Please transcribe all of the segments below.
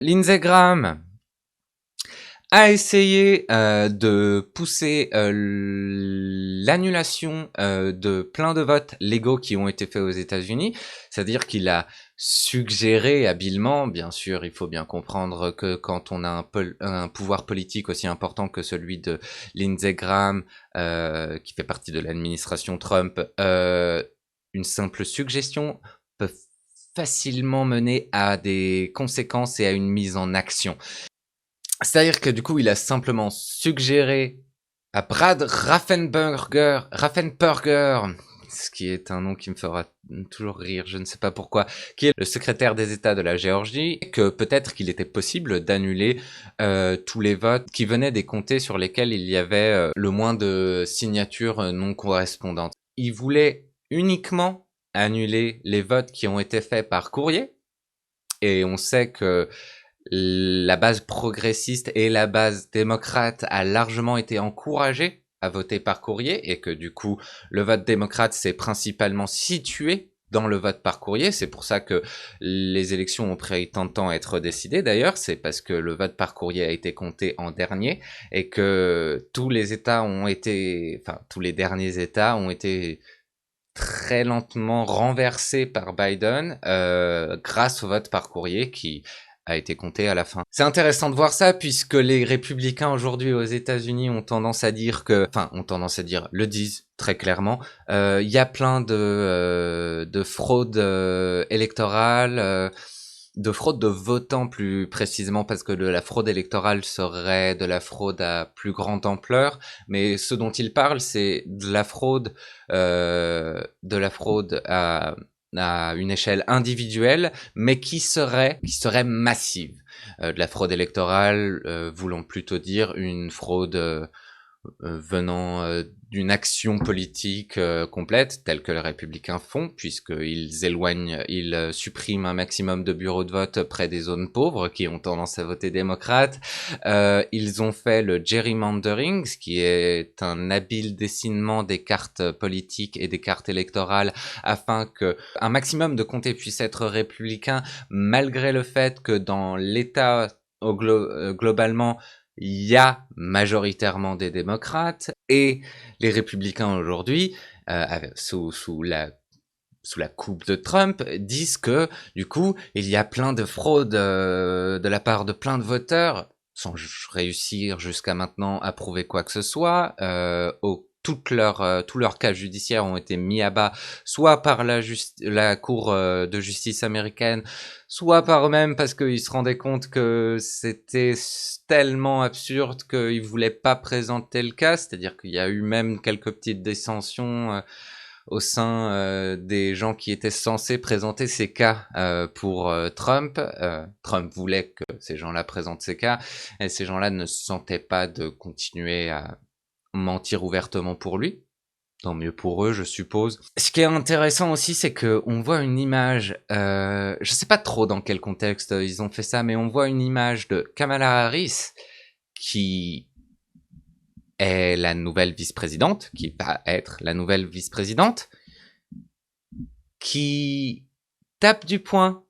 Lindsey Graham a essayé de pousser l'annulation de plein de votes légaux qui ont été faits aux États-Unis, c'est-à-dire qu'il a suggéré habilement, bien sûr, il faut bien comprendre que quand on a un pouvoir politique aussi important que celui de Lindsey Graham, qui fait partie de l'administration Trump, une simple suggestion peut facilement mener à des conséquences et à une mise en action. C'est-à-dire que du coup, il a simplement suggéré à Brad Raffensperger, ce qui est un nom qui me fera toujours rire, je ne sais pas pourquoi, qui est le secrétaire des États de la Géorgie, que peut-être qu'il était possible d'annuler tous les votes qui venaient des comtés sur lesquels il y avait le moins de signatures non correspondantes. Il voulait uniquement annuler les votes qui ont été faits par courrier, et on sait que la base progressiste et la base démocrate a largement été encouragée à voter par courrier et que du coup, le vote démocrate s'est principalement situé dans le vote par courrier. C'est pour ça que les élections ont pris tant de temps à être décidées d'ailleurs. C'est parce que le vote par courrier a été compté en dernier et que tous les derniers États ont été très lentement renversés par Biden grâce au vote par courrier qui a été compté à la fin. C'est intéressant de voir ça puisque les républicains aujourd'hui aux États-Unis ont tendance à dire le disent très clairement, il y a plein de fraudes électorales, de fraude de votants plus précisément parce que la fraude électorale serait de la fraude à plus grande ampleur, mais ce dont il parle c'est de la fraude à une échelle individuelle, mais qui serait massive. De la fraude électorale, voulant plutôt dire une fraude venant d'une action politique complète, telle que les républicains font, puisqu'ils suppriment un maximum de bureaux de vote près des zones pauvres qui ont tendance à voter démocrate. Ils ont fait le gerrymandering, ce qui est un habile dessinement des cartes politiques et des cartes électorales afin que un maximum de comtés puissent être républicains, malgré le fait que dans l'État globalement il y a majoritairement des démocrates et les républicains aujourd'hui, sous la coupe de Trump, disent que du coup il y a plein de fraudes de la part de plein de voteurs sans réussir jusqu'à maintenant à prouver quoi que ce soit. Tous leurs cas judiciaires ont été mis à bas, soit par la Cour de justice américaine, soit par eux-mêmes parce qu'ils se rendaient compte que c'était tellement absurde qu'ils voulaient pas présenter le cas, c'est-à-dire qu'il y a eu même quelques petites dissensions au sein des gens qui étaient censés présenter ces cas pour Trump. Trump voulait que ces gens-là présentent ces cas, et ces gens-là ne se sentaient pas de continuer à mentir ouvertement pour lui. Tant mieux pour eux, je suppose. Ce qui est intéressant aussi, c'est que on voit une image, je sais pas trop dans quel contexte ils ont fait ça, mais on voit une image de Kamala Harris, qui est la nouvelle vice-présidente, qui va être la nouvelle vice-présidente, qui tape du poing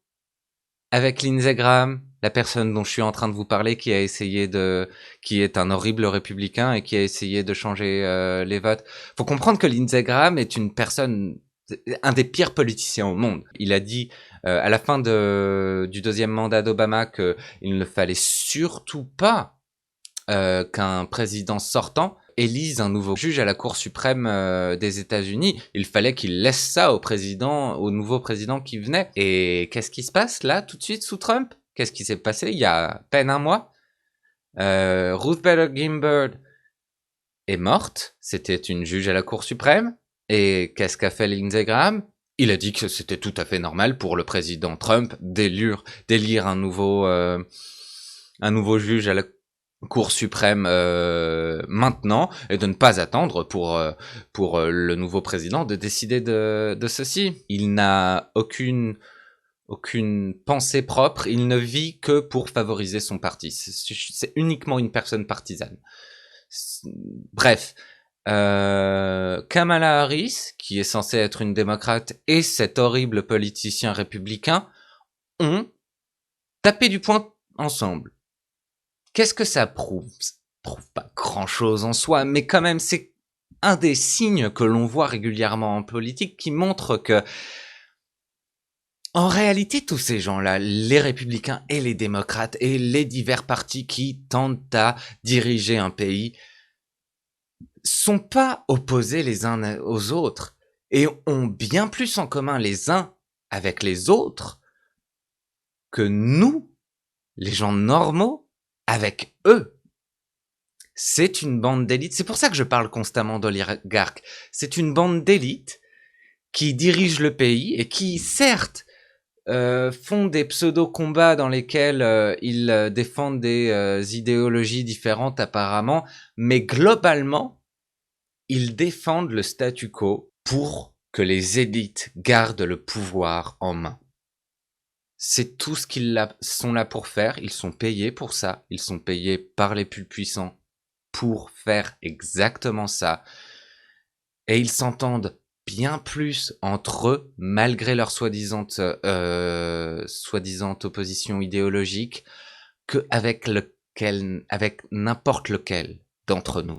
avec Lindsey Graham, la personne dont je suis en train de vous parler, qui est un horrible républicain et qui a essayé de changer les votes. Faut comprendre que Lindsey Graham est un des pires politiciens au monde. Il a dit à la fin du deuxième mandat d'Obama qu'il ne fallait surtout pas qu'un président sortant élise un nouveau juge à la Cour suprême des États-Unis. Il fallait qu'il laisse ça au nouveau président qui venait. Et qu'est-ce qui se passe là tout de suite sous Trump? Qu'est-ce qui s'est passé il y a à peine un mois? Ruth Bader Ginsburg est morte. C'était une juge à la Cour suprême. Et qu'est-ce qu'a fait Lindsey Graham? Il a dit que c'était tout à fait normal pour le président Trump d'élire un nouveau juge à la Cour suprême maintenant et de ne pas attendre pour le nouveau président de décider de ceci. Il n'a aucune pensée propre, il ne vit que pour favoriser son parti. C'est uniquement une personne partisane. Bref, Kamala Harris, qui est censée être une démocrate, et cet horrible politicien républicain ont tapé du poing ensemble. Qu'est-ce que ça prouve? Ça prouve pas grand-chose en soi, mais quand même, c'est un des signes que l'on voit régulièrement en politique qui montre que, en réalité, tous ces gens-là, les républicains et les démocrates et les divers partis qui tentent à diriger un pays, sont pas opposés les uns aux autres et ont bien plus en commun les uns avec les autres que nous, les gens normaux, avec eux. C'est une bande d'élite. C'est pour ça que je parle constamment d'oligarques. C'est une bande d'élite qui dirige le pays et qui, certes, font des pseudo-combats dans lesquels ils défendent des idéologies différentes apparemment, mais globalement, ils défendent le statu quo pour que les élites gardent le pouvoir en main. C'est tout ce qu'ils sont là pour faire. Ils sont payés pour ça. Ils sont payés par les plus puissants pour faire exactement ça. Et ils s'entendent bien plus entre eux, malgré leur soi-disant opposition idéologique, avec n'importe lequel d'entre nous.